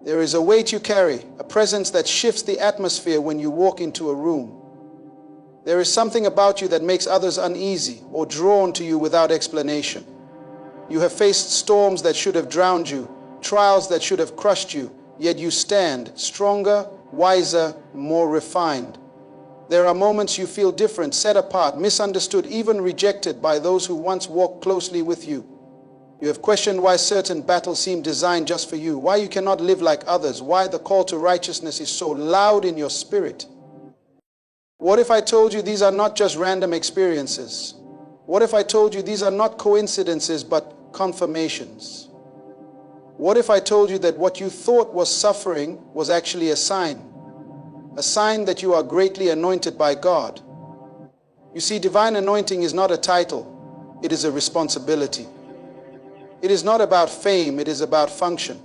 There is a weight you carry, a presence that shifts the atmosphere when you walk into a room. There is something about you that makes others uneasy or drawn to you without explanation. You have faced storms that should have drowned you, trials that should have crushed you, yet you stand stronger, wiser, more refined. There are moments you feel different, set apart, misunderstood, even rejected by those who once walked closely with you. You have questioned why certain battles seem designed just for you, why you cannot live like others, why the call to righteousness is so loud in your spirit. What if I told you these are not just random experiences? What if I told you these are not coincidences but confirmations? What if I told you that what you thought was suffering was actually a sign that you are greatly anointed by God? You see, divine anointing is not a title, it is a responsibility. It is not about fame, it is about function.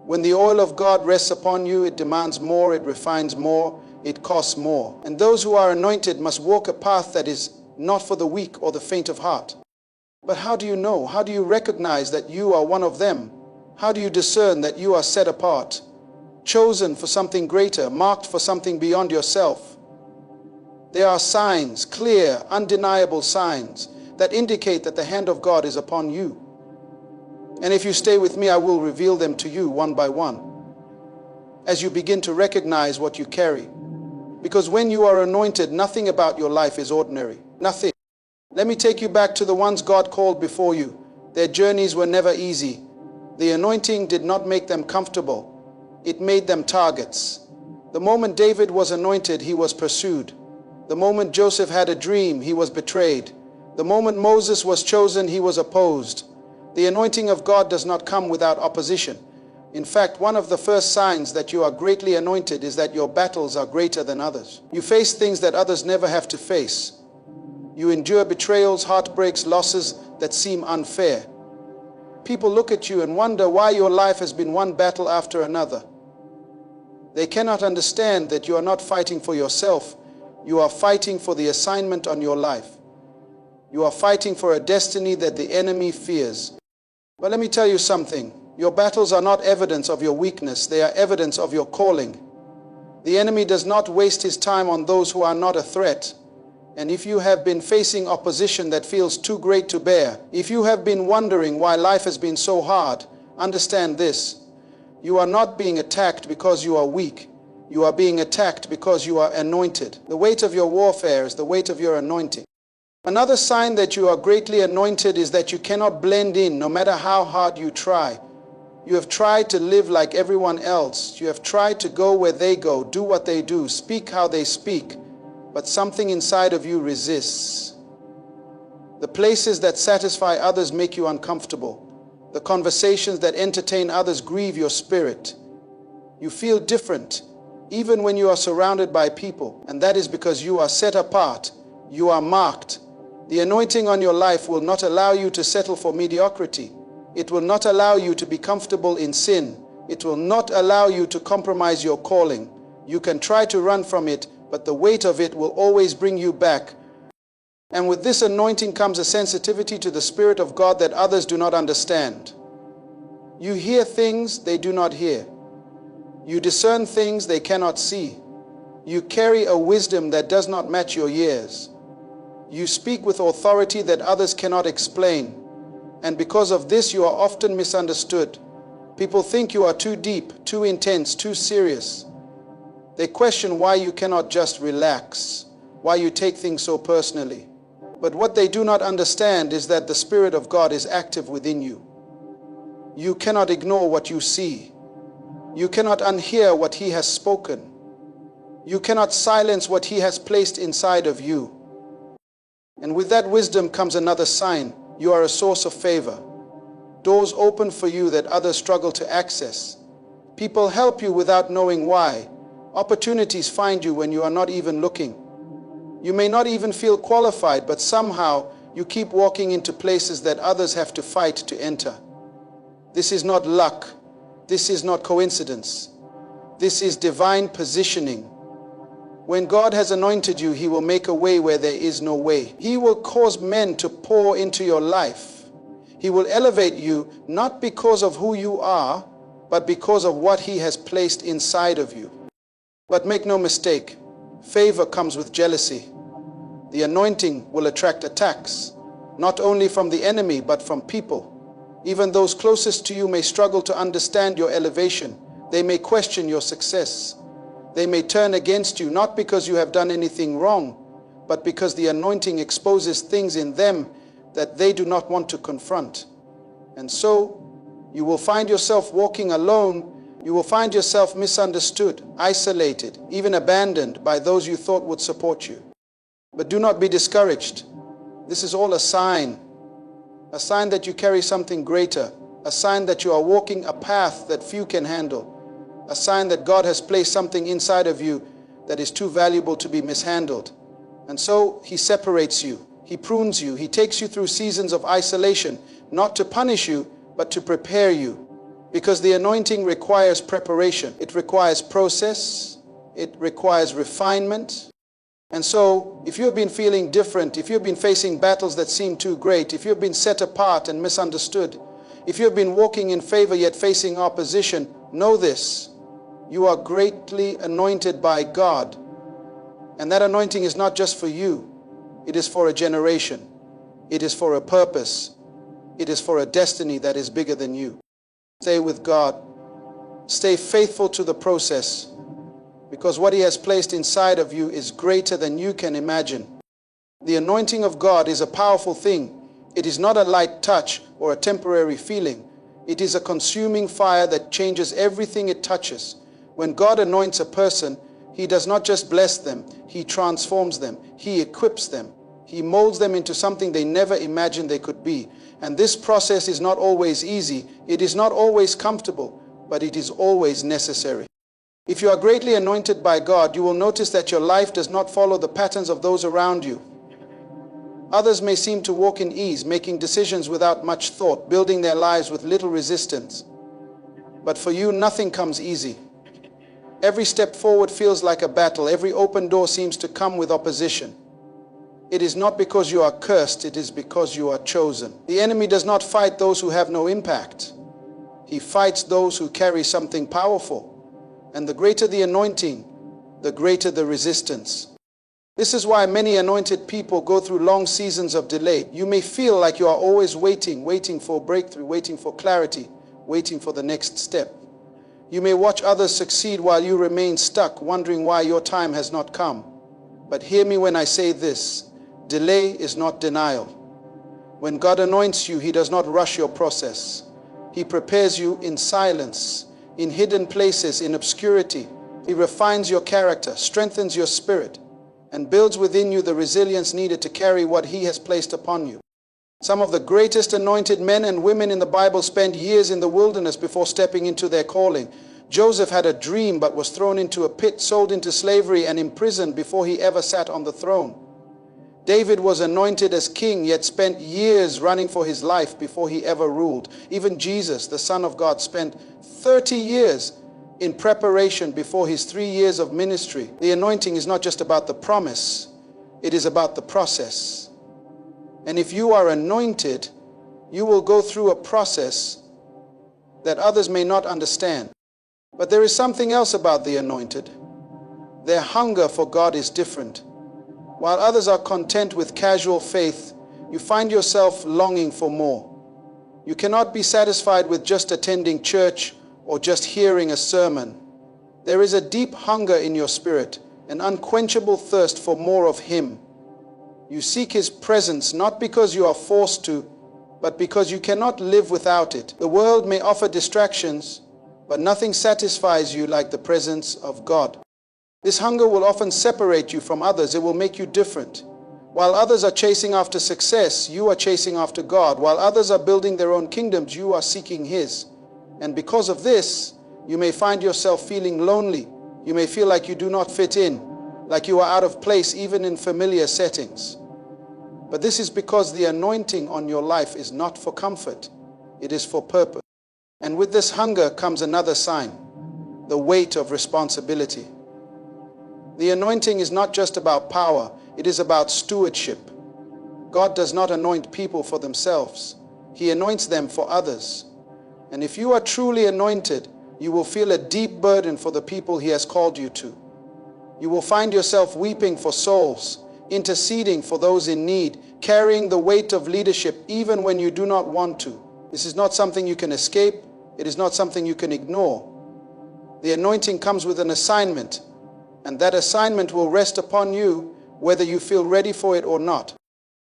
When the oil of God rests upon you, it demands more, it refines more, it costs more. And those who are anointed must walk a path that is not for the weak or the faint of heart. But how do you know? How do you recognize that you are one of them? How do you discern that you are set apart, chosen for something greater, marked for something beyond yourself? There are signs, clear, undeniable signs, that indicate that the hand of God is upon you. And if you stay with me, I will reveal them to you one by one, as you begin to recognize what you carry. Because when you are anointed, nothing about your life is ordinary. Nothing. Let me take you back to the ones God called before you. Their journeys were never easy. The anointing did not make them comfortable. It made them targets. The moment David was anointed, he was pursued. The moment Joseph had a dream, he was betrayed. The moment Moses was chosen, he was opposed. The anointing of God does not come without opposition. In fact, one of the first signs that you are greatly anointed is that your battles are greater than others. You face things that others never have to face. You endure betrayals, heartbreaks, losses that seem unfair. People look at you and wonder why your life has been one battle after another. They cannot understand that you are not fighting for yourself. You are fighting for the assignment on your life. You are fighting for a destiny that the enemy fears. But let me tell you something. Your battles are not evidence of your weakness. They are evidence of your calling. The enemy does not waste his time on those who are not a threat. And if you have been facing opposition that feels too great to bear, if you have been wondering why life has been so hard, understand this. You are not being attacked because you are weak. You are being attacked because you are anointed. The weight of your warfare is the weight of your anointing. Another sign that you are greatly anointed is that you cannot blend in no matter how hard you try. You have tried to live like everyone else. You have tried to go where they go, do what they do, speak how they speak. But something inside of you resists. The places that satisfy others make you uncomfortable. The conversations that entertain others grieve your spirit. You feel different, even when you are surrounded by people. And that is because you are set apart. You are marked. The anointing on your life will not allow you to settle for mediocrity. It will not allow you to be comfortable in sin. It will not allow you to compromise your calling. You can try to run from it, but the weight of it will always bring you back. And with this anointing comes a sensitivity to the Spirit of God that others do not understand. You hear things they do not hear. You discern things they cannot see. You carry a wisdom that does not match your years. You speak with authority that others cannot explain. And because of this, you are often misunderstood. People think you are too deep, too intense, too serious. They question why you cannot just relax, why you take things so personally. But what they do not understand is that the Spirit of God is active within you. You cannot ignore what you see. You cannot unhear what He has spoken. You cannot silence what He has placed inside of you. And with that wisdom comes another sign. You are a source of favor. Doors open for you that others struggle to access. People help you without knowing why. Opportunities find you when you are not even looking. You may not even feel qualified, but somehow you keep walking into places that others have to fight to enter. This is not luck. This is not coincidence. This is divine positioning. When God has anointed you, He will make a way where there is no way. He will cause men to pour into your life. He will elevate you not because of who you are, but because of what He has placed inside of you. But make no mistake, favor comes with jealousy. The anointing will attract attacks, not only from the enemy, but from people. Even those closest to you may struggle to understand your elevation. They may question your success. They may turn against you, not because you have done anything wrong, but because the anointing exposes things in them that they do not want to confront. And so, you will find yourself walking alone. You will find yourself misunderstood, isolated, even abandoned by those you thought would support you. But do not be discouraged. This is all a sign that you carry something greater, a sign that you are walking a path that few can handle, a sign that God has placed something inside of you that is too valuable to be mishandled. And so He separates you, He prunes you, He takes you through seasons of isolation, not to punish you, but to prepare you. Because the anointing requires preparation. It requires process. It requires refinement. And so, if you've been feeling different, if you've been facing battles that seem too great, if you've been set apart and misunderstood, if you've been walking in favor yet facing opposition, know this: you are greatly anointed by God. And that anointing is not just for you. It is for a generation. It is for a purpose. It is for a destiny that is bigger than you. Stay with God. Stay faithful to the process, because what He has placed inside of you is greater than you can imagine. The anointing of God is a powerful thing. It is not a light touch or a temporary feeling. It is a consuming fire that changes everything it touches. When God anoints a person, He does not just bless them, He transforms them, He equips them, He molds them into something they never imagined they could be. And this process is not always easy, it is not always comfortable, but it is always necessary. If you are greatly anointed by God, you will notice that your life does not follow the patterns of those around you. Others may seem to walk in ease, making decisions without much thought, building their lives with little resistance. But for you, nothing comes easy. Every step forward feels like a battle. Every open door seems to come with opposition. It is not because you are cursed, it is because you are chosen. The enemy does not fight those who have no impact. He fights those who carry something powerful. And the greater the anointing, the greater the resistance. This is why many anointed people go through long seasons of delay. You may feel like you are always waiting for breakthrough, waiting for clarity, waiting for the next step. You may watch others succeed while you remain stuck, wondering why your time has not come. But hear me when I say this: delay is not denial. When God anoints you, He does not rush your process. He prepares you in silence, in hidden places, in obscurity. He refines your character, strengthens your spirit, and builds within you the resilience needed to carry what He has placed upon you. Some of the greatest anointed men and women in the Bible spent years in the wilderness before stepping into their calling. Joseph had a dream but was thrown into a pit, sold into slavery, and imprisoned before he ever sat on the throne. David was anointed as king, yet spent years running for his life before he ever ruled. Even Jesus, the Son of God, spent 30 years in preparation before his 3 years of ministry. The anointing is not just about the promise, it is about the process. And if you are anointed, you will go through a process that others may not understand. But there is something else about the anointed. Their hunger for God is different. While others are content with casual faith, you find yourself longing for more. You cannot be satisfied with just attending church or just hearing a sermon. There is a deep hunger in your spirit, an unquenchable thirst for more of Him. You seek His presence not because you are forced to, but because you cannot live without it. The world may offer distractions, but nothing satisfies you like the presence of God. This hunger will often separate you from others. It will make you different. While others are chasing after success, you are chasing after God. While others are building their own kingdoms, you are seeking His. And because of this, you may find yourself feeling lonely. You may feel like you do not fit in, like you are out of place even in familiar settings. But this is because the anointing on your life is not for comfort. It is for purpose. And with this hunger comes another sign: the weight of responsibility. The anointing is not just about power, it is about stewardship. God does not anoint people for themselves. He anoints them for others. And if you are truly anointed, You will feel a deep burden for the people He has called you to. You will find yourself weeping for souls, interceding for those in need, carrying the weight of leadership even when you do not want to. This is not something you can escape. It is not something you can ignore. The anointing comes with an assignment, and that assignment will rest upon you whether you feel ready for it or not.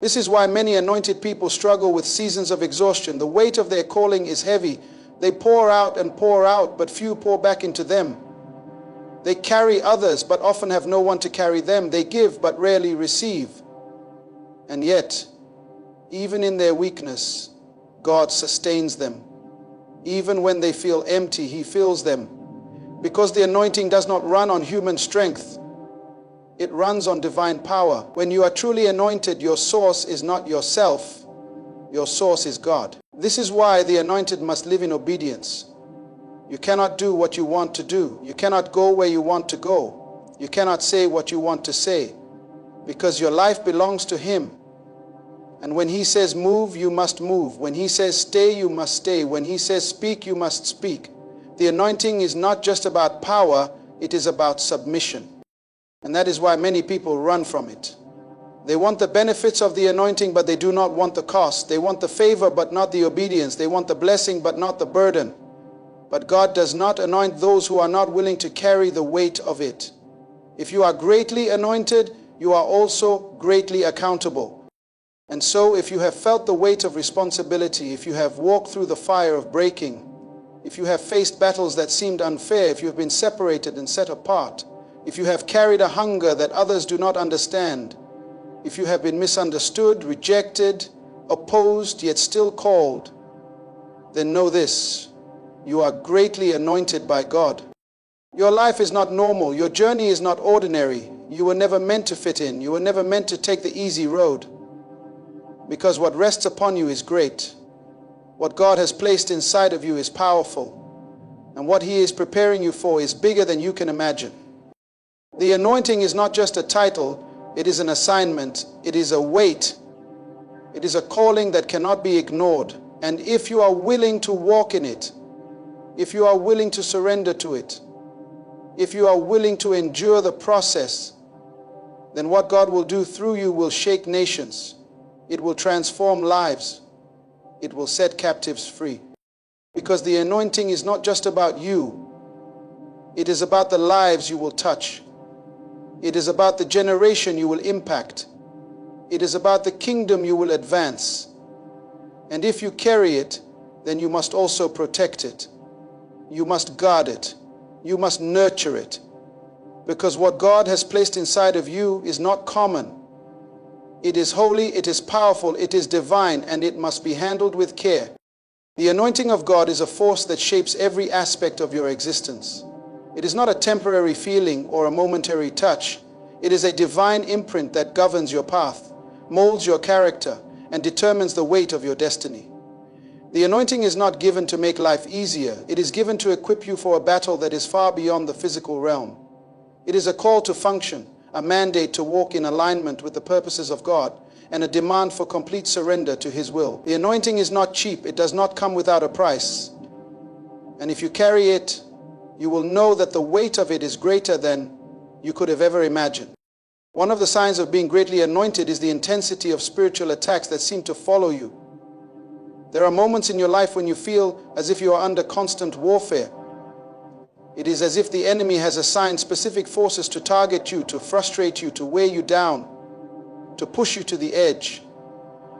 This is why many anointed people struggle with seasons of exhaustion. The weight of their calling is heavy. They pour out and pour out, but few pour back into them. They carry others, but often have no one to carry them. They give, but rarely receive. And yet, even in their weakness, God sustains them. Even when they feel empty, He fills them. Because the anointing does not run on human strength. It runs on divine power. When you are truly anointed, your source is not yourself. Your source is God. This is why the anointed must live in obedience. You cannot do what you want to do. You cannot go where you want to go. You cannot say what you want to say, because your life belongs to Him. And when He says move, you must move. When He says stay, you must stay. When He says speak, you must speak. The anointing is not just about power, it is about submission. And that is why many people run from it. They want the benefits of the anointing, but they do not want the cost. They want the favor, but not the obedience. They want the blessing, but not the burden. But God does not anoint those who are not willing to carry the weight of it. If you are greatly anointed, you are also greatly accountable. And so if you have felt the weight of responsibility, if you have walked through the fire of breaking, if you have faced battles that seemed unfair, if you have been separated and set apart, if you have carried a hunger that others do not understand, if you have been misunderstood, rejected, opposed, yet still called, then know this: you are greatly anointed by God. Your life is not normal. Your journey is not ordinary. You were never meant to fit in. You were never meant to take the easy road. Because what rests upon you is great. What God has placed inside of you is powerful. And what He is preparing you for is bigger than you can imagine. The anointing is not just a title, it is an assignment, it is a weight, it is a calling that cannot be ignored. And if you are willing to walk in it, if you are willing to surrender to it, if you are willing to endure the process, then what God will do through you will shake nations. It will transform lives. It will set captives free. Because the anointing is not just about you. It is about the lives you will touch. It is about the generation you will impact. It is about the kingdom you will advance. And if you carry it, then you must also protect it. You must guard it. You must nurture it. Because what God has placed inside of you is not common. It is holy, it is powerful, it is divine, and it must be handled with care. The anointing of God is a force that shapes every aspect of your existence. It is not a temporary feeling or a momentary touch. It is a divine imprint that governs your path, molds your character, and determines the weight of your destiny. The anointing is not given to make life easier. It is given to equip you for a battle that is far beyond the physical realm. It is a call to function, a mandate to walk in alignment with the purposes of God, and a demand for complete surrender to His will. The anointing is not cheap. It does not come without a price. And if you carry it, you will know that the weight of it is greater than you could have ever imagined. One of the signs of being greatly anointed is the intensity of spiritual attacks that seem to follow you. There are moments in your life when you feel as if you are under constant warfare. It is as if the enemy has assigned specific forces to target you, to frustrate you, to weigh you down, to push you to the edge.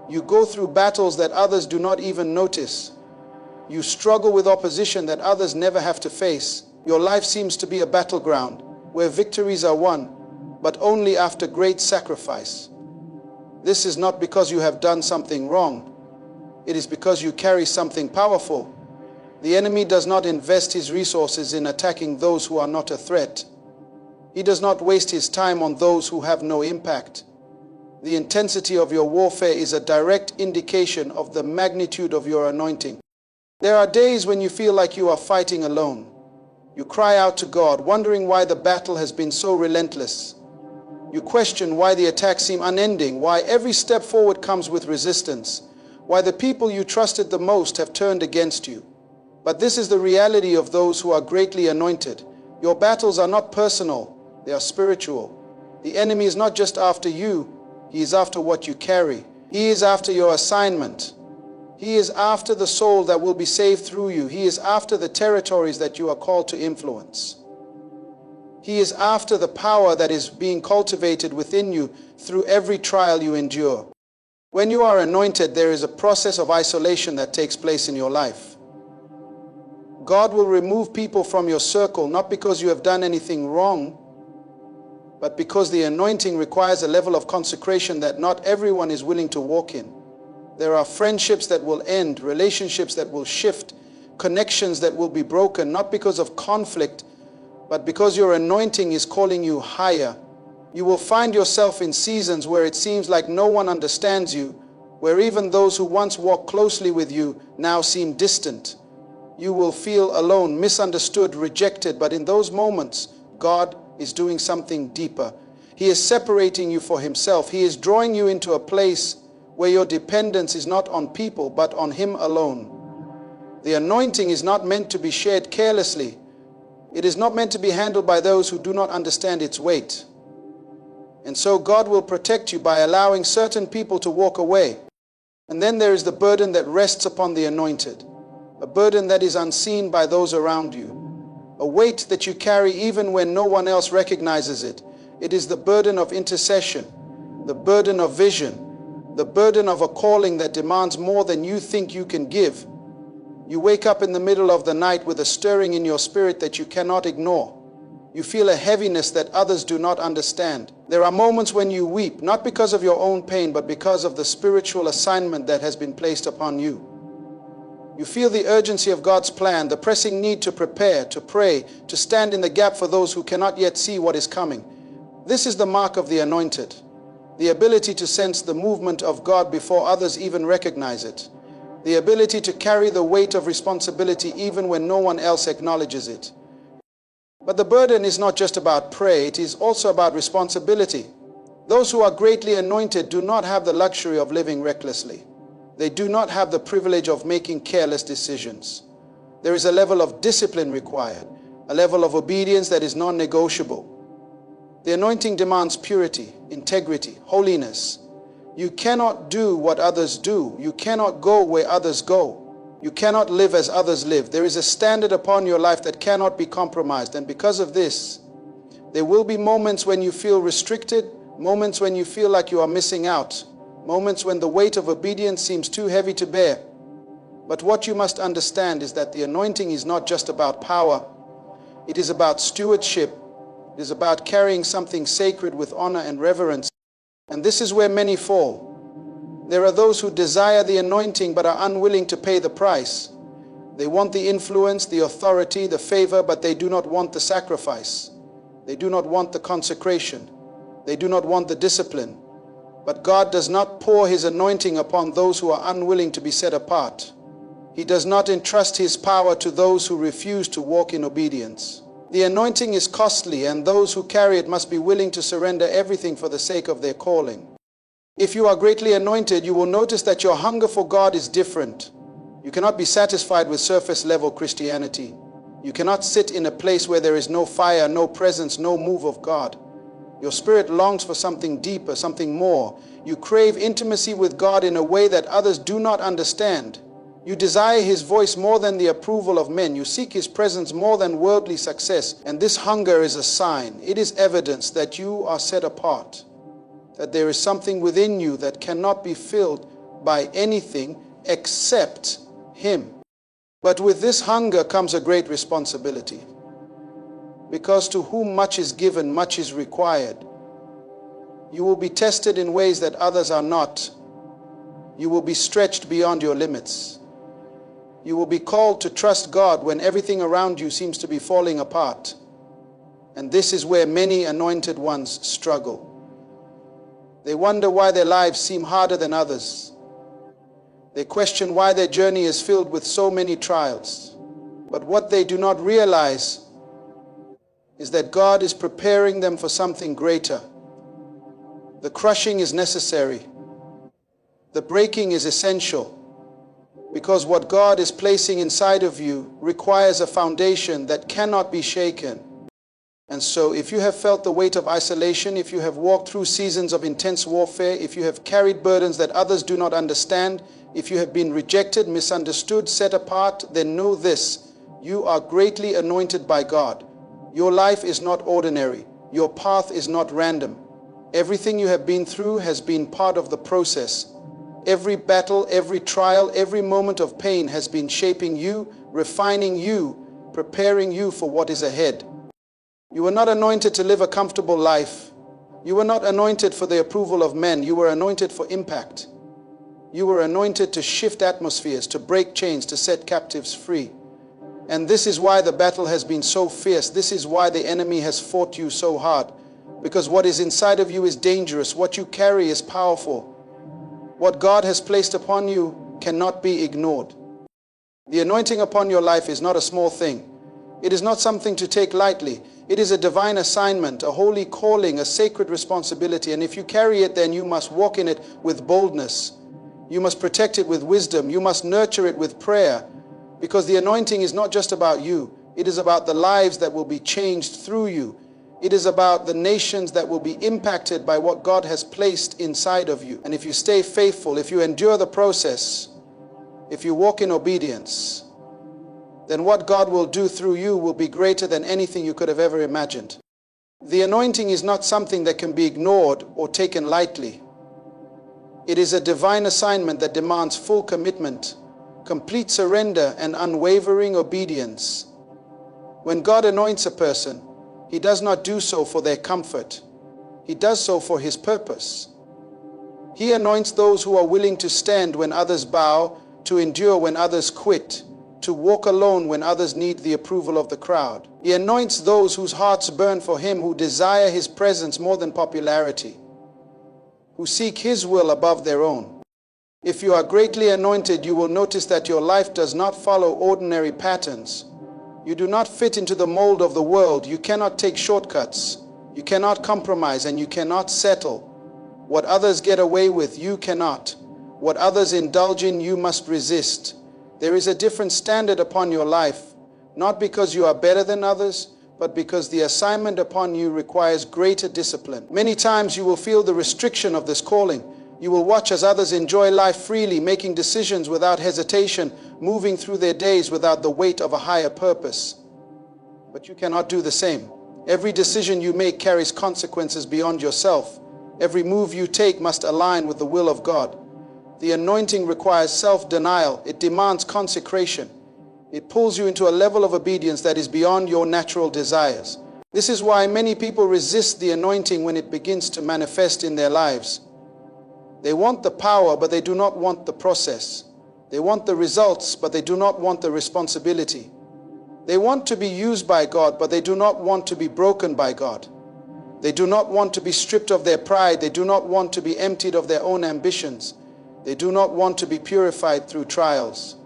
You go through battles that others do not even notice. You struggle with opposition that others never have to face. Your life seems to be a battleground where victories are won, but only after great sacrifice. This is not because you have done something wrong. It is because you carry something powerful. The enemy does not invest his resources in attacking those who are not a threat. He does not waste his time on those who have no impact. The intensity of your warfare is a direct indication of the magnitude of your anointing. There are days when you feel like you are fighting alone. You cry out to God, wondering why the battle has been so relentless. You question why the attacks seem unending, why every step forward comes with resistance, why the people you trusted the most have turned against you. But this is the reality of those who are greatly anointed. Your battles are not personal, they are spiritual. The enemy is not just after you, he is after what you carry. He is after your assignment. He is after the soul that will be saved through you. He is after the territories that you are called to influence. He is after the power that is being cultivated within you through every trial you endure. When you are anointed, there is a process of isolation that takes place in your life. God will remove people from your circle, not because you have done anything wrong, but because the anointing requires a level of consecration that not everyone is willing to walk in. There are friendships that will end, relationships that will shift, connections that will be broken, not because of conflict, but because your anointing is calling you higher. You will find yourself in seasons where it seems like no one understands you, where even those who once walked closely with you now seem distant. You will feel alone, misunderstood, rejected, but in those moments, God is doing something deeper. He is separating you for himself. He is drawing you into a place where your dependence is not on people, but on him alone. The anointing is not meant to be shared carelessly. It is not meant to be handled by those who do not understand its weight. And so God will protect you by allowing certain people to walk away. And then there is the burden that rests upon the anointed, a burden that is unseen by those around you, a weight that you carry even when no one else recognizes it. It is the burden of intercession, the burden of vision, the burden of a calling that demands more than you think you can give. You wake up in the middle of the night with a stirring in your spirit that you cannot ignore. You feel a heaviness that others do not understand. There are moments when you weep, not because of your own pain, but because of the spiritual assignment that has been placed upon you. You feel the urgency of God's plan, the pressing need to prepare, to pray, to stand in the gap for those who cannot yet see what is coming. This is the mark of the anointed, the ability to sense the movement of God before others even recognize it, the ability to carry the weight of responsibility even when no one else acknowledges it. But the burden is not just about prayer, it is also about responsibility. Those who are greatly anointed do not have the luxury of living recklessly. They do not have the privilege of making careless decisions. There is a level of discipline required, a level of obedience that is non-negotiable. The anointing demands purity, integrity, holiness. You cannot do what others do. You cannot go where others go. You cannot live as others live. There is a standard upon your life that cannot be compromised. And because of this, there will be moments when you feel restricted, moments when you feel like you are missing out, moments when the weight of obedience seems too heavy to bear. But what you must understand is that the anointing is not just about power. It is about stewardship. It is about carrying something sacred with honor and reverence. And this is where many fall. There are those who desire the anointing but are unwilling to pay the price. They want the influence, the authority, the favor, but they do not want the sacrifice. They do not want the consecration. They do not want the discipline. But God does not pour his anointing upon those who are unwilling to be set apart. He does not entrust his power to those who refuse to walk in obedience. The anointing is costly, and those who carry it must be willing to surrender everything for the sake of their calling. If you are greatly anointed, you will notice that your hunger for God is different. You cannot be satisfied with surface-level Christianity. You cannot sit in a place where there is no fire, no presence, no move of God. Your spirit longs for something deeper, something more. You crave intimacy with God in a way that others do not understand. You desire his voice more than the approval of men. You seek his presence more than worldly success. And this hunger is a sign. It is evidence that you are set apart, that there is something within you that cannot be filled by anything except him. But with this hunger comes a great responsibility. Because to whom much is given, much is required. You will be tested in ways that others are not. You will be stretched beyond your limits. You will be called to trust God when everything around you seems to be falling apart. And this is where many anointed ones struggle. They wonder why their lives seem harder than others. They question why their journey is filled with so many trials. But what they do not realize is that God is preparing them for something greater. The crushing is necessary. The breaking is essential. because what God is placing inside of you requires a foundation that cannot be shaken. And so if you have felt the weight of isolation, if you have walked through seasons of intense warfare, if you have carried burdens that others do not understand, if you have been rejected, misunderstood, set apart, then know this: you are greatly anointed by God. Your life is not ordinary. Your path is not random. Everything you have been through has been part of the process. Every battle, every trial, every moment of pain has been shaping you, refining you, preparing you for what is ahead. You were not anointed to live a comfortable life. You were not anointed for the approval of men. You were anointed for impact. You were anointed to shift atmospheres, to break chains, to set captives free. And this is why the battle has been so fierce. This is why the enemy has fought you so hard. Because what is inside of you is dangerous. What you carry is powerful. What God has placed upon you cannot be ignored. The anointing upon your life is not a small thing. It is not something to take lightly. It is a divine assignment, a holy calling, a sacred responsibility. And if you carry it, then you must walk in it with boldness. You must protect it with wisdom. You must nurture it with prayer. Because the anointing is not just about you. It is about the lives that will be changed through you. It is about the nations that will be impacted by what God has placed inside of you. And if you stay faithful, if you endure the process, if you walk in obedience, then what God will do through you will be greater than anything you could have ever imagined. The anointing is not something that can be ignored or taken lightly. It is a divine assignment that demands full commitment, complete surrender, and unwavering obedience. When God anoints a person, He does not do so for their comfort. He does so for His purpose. He anoints those who are willing to stand when others bow, to endure when others quit, to walk alone when others need the approval of the crowd. He anoints those whose hearts burn for Him, who desire His presence more than popularity, who seek His will above their own. If you are greatly anointed, you will notice that your life does not follow ordinary patterns. You do not fit into the mold of the world. You cannot take shortcuts. You cannot compromise, and you cannot settle. What others get away with, you cannot. What others indulge in, you must resist. There is a different standard upon your life, not because you are better than others, but because the assignment upon you requires greater discipline. Many times you will feel the restriction of this calling. You will watch as others enjoy life freely, making decisions without hesitation, moving through their days without the weight of a higher purpose. But you cannot do the same. Every decision you make carries consequences beyond yourself. Every move you take must align with the will of God. The anointing requires self-denial. It demands consecration. It pulls you into a level of obedience that is beyond your natural desires. This is why many people resist the anointing when it begins to manifest in their lives. They want the power, but they do not want the process. They want the results, but they do not want the responsibility. They want to be used by God, but they do not want to be broken by God. They do not want to be stripped of their pride. They do not want to be emptied of their own ambitions. They do not want to be purified through trials.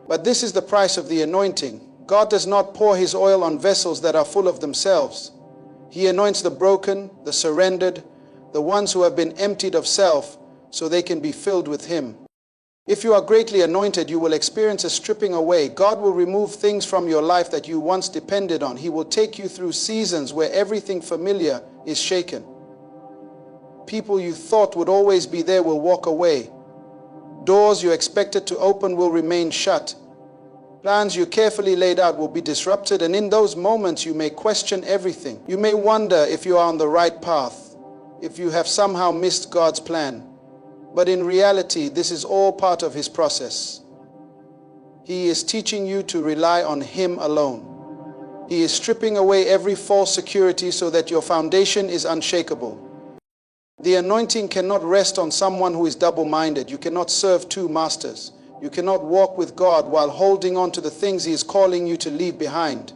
But this is the price of the anointing. God does not pour His oil on vessels that are full of themselves. He anoints the broken, the surrendered, the ones who have been emptied of self, so they can be filled with Him. If you are greatly anointed, you will experience a stripping away. God will remove things from your life that you once depended on. He will take you through seasons where everything familiar is shaken. People you thought would always be there will walk away. Doors you expected to open will remain shut. Plans you carefully laid out will be disrupted, and in those moments you may question everything. You may wonder if you are on the right path, if you have somehow missed God's plan. But in reality, this is all part of His process. He is teaching you to rely on Him alone. He is stripping away every false security so that your foundation is unshakable. The anointing cannot rest on someone who is double-minded. You cannot serve two masters. You cannot walk with God while holding on to the things He is calling you to leave behind.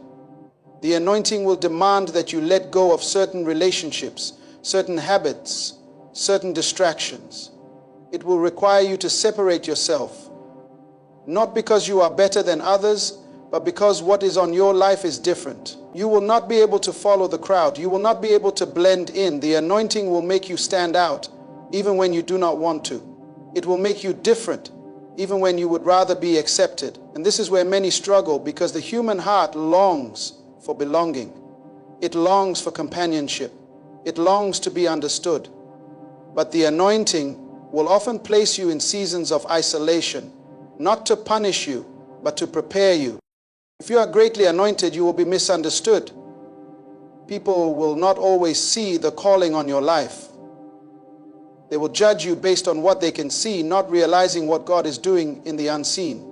The anointing will demand that you let go of certain relationships, certain habits, certain distractions. It will require you to separate yourself, not because you are better than others, but because what is on your life is different. You will not be able to follow the crowd. You will not be able to blend in. The anointing will make you stand out, even when you do not want to. It will make you different. even when you would rather be accepted. And this is where many struggle, because the human heart longs for belonging. It longs for companionship. It longs to be understood. But the anointing will often place you in seasons of isolation, not to punish you, but to prepare you. If you are greatly anointed, you will be misunderstood. People will not always see the calling on your life. They will judge you based on what they can see, not realizing what God is doing in the unseen.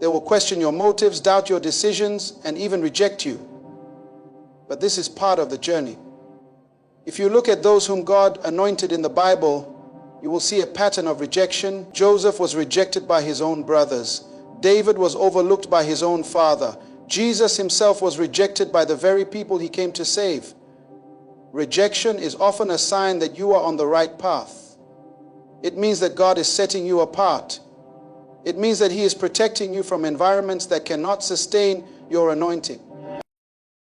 They will question your motives, doubt your decisions, and even reject you. But this is part of the journey. If you look at those whom God anointed in the Bible, you will see a pattern of rejection. Joseph was rejected by his own brothers. David was overlooked by his own father. Jesus himself was rejected by the very people he came to save. Rejection is often a sign that you are on the right path. It means that God is setting you apart. It means that He is protecting you from environments that cannot sustain your anointing.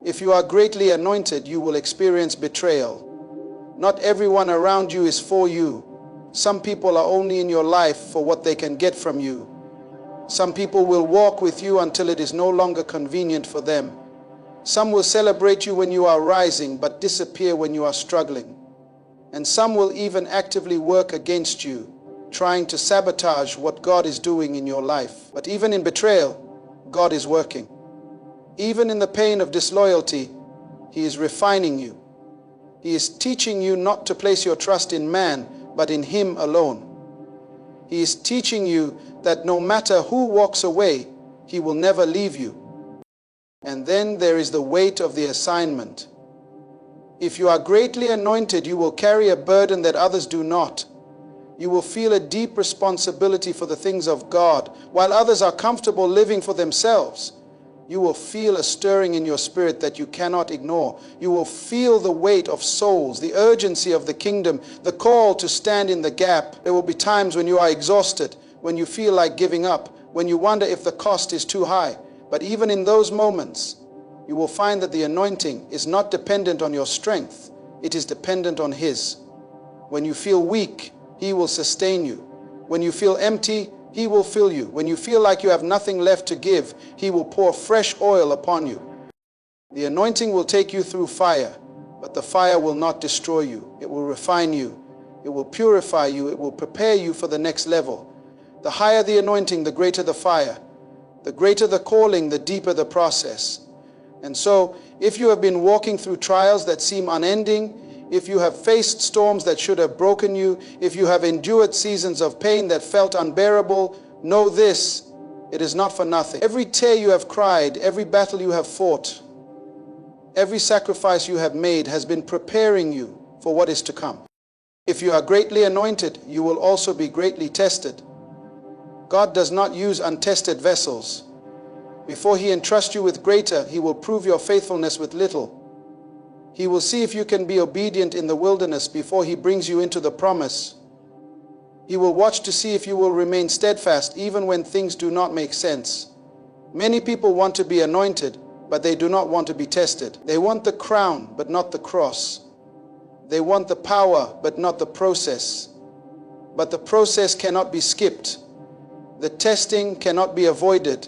If you are greatly anointed, you will experience betrayal. Not everyone around you is for you. Some people are only in your life for what they can get from you. Some people will walk with you until it is no longer convenient for them. Some will celebrate you when you are rising, but disappear when you are struggling. And some will even actively work against you, trying to sabotage what God is doing in your life. But even in betrayal, God is working. Even in the pain of disloyalty, He is refining you. He is teaching you not to place your trust in man, but in Him alone. He is teaching you that no matter who walks away, He will never leave you. And then there is the weight of the assignment. If you are greatly anointed, you will carry a burden that others do not. You will feel a deep responsibility for the things of God, while others are comfortable living for themselves. You will feel a stirring in your spirit that you cannot ignore. You will feel the weight of souls, the urgency of the kingdom, the call to stand in the gap. There will be times when you are exhausted, when you feel like giving up, when you wonder if the cost is too high. But even in those moments, you will find that the anointing is not dependent on your strength. It is dependent on His. When you feel weak, He will sustain you. When you feel empty, He will fill you. When you feel like you have nothing left to give, He will pour fresh oil upon you. The anointing will take you through fire, but the fire will not destroy you. It will refine you. It will purify you. It will prepare you for the next level. The higher the anointing, the greater the fire. The greater the calling, the deeper the process. And so, if you have been walking through trials that seem unending, if you have faced storms that should have broken you, if you have endured seasons of pain that felt unbearable, know this, it is not for nothing. Every tear you have cried, every battle you have fought, every sacrifice you have made has been preparing you for what is to come. If you are greatly anointed, you will also be greatly tested. God does not use untested vessels. Before He entrusts you with greater, He will prove your faithfulness with little. He will see if you can be obedient in the wilderness before He brings you into the promise. He will watch to see if you will remain steadfast even when things do not make sense. Many people want to be anointed, but they do not want to be tested. They want the crown, but not the cross. They want the power, but not the process. But the process cannot be skipped. The testing cannot be avoided.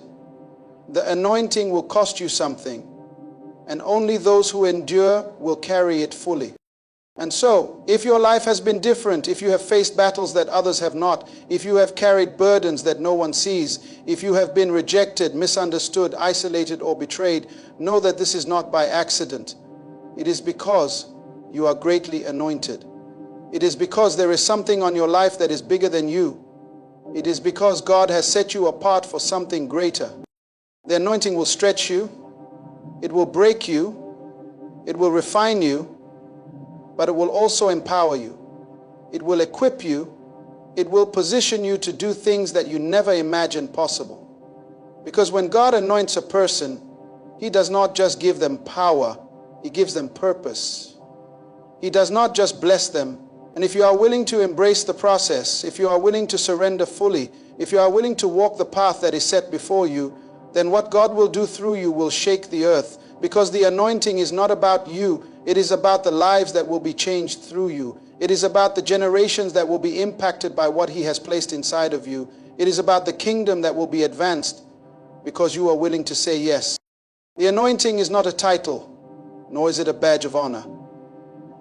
The anointing will cost you something, and only those who endure will carry it fully. And so, if your life has been different, if you have faced battles that others have not, if you have carried burdens that no one sees, if you have been rejected, misunderstood, isolated, or betrayed, know that this is not by accident. It is because you are greatly anointed. It is because there is something on your life that is bigger than you. It is because God has set you apart for something greater. The anointing will stretch you. It will break you. It will refine you. But it will also empower you. It will equip you. It will position you to do things that you never imagined possible. Because when God anoints a person, He does not just give them power, He gives them purpose. He does not just bless them. And if you are willing to embrace the process, if you are willing to surrender fully, if you are willing to walk the path that is set before you, then what God will do through you will shake the earth. Because the anointing is not about you, it is about the lives that will be changed through you. It is about the generations that will be impacted by what He has placed inside of you. It is about the kingdom that will be advanced because you are willing to say yes. The anointing is not a title, nor is it a badge of honor.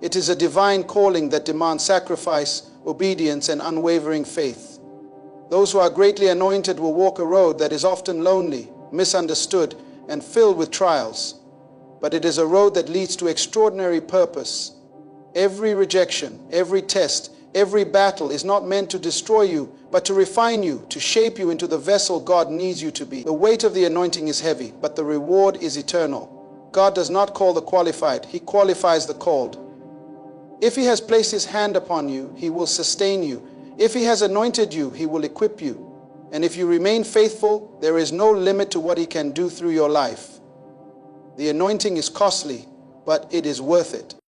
It is a divine calling that demands sacrifice, obedience, and unwavering faith. Those who are greatly anointed will walk a road that is often lonely, misunderstood, and filled with trials. But it is a road that leads to extraordinary purpose. Every rejection, every test, every battle is not meant to destroy you, but to refine you, to shape you into the vessel God needs you to be. The weight of the anointing is heavy, but the reward is eternal. God does not call the qualified, He qualifies the called. If He has placed His hand upon you, He will sustain you. If He has anointed you, He will equip you. And if you remain faithful, there is no limit to what He can do through your life. The anointing is costly, but it is worth it.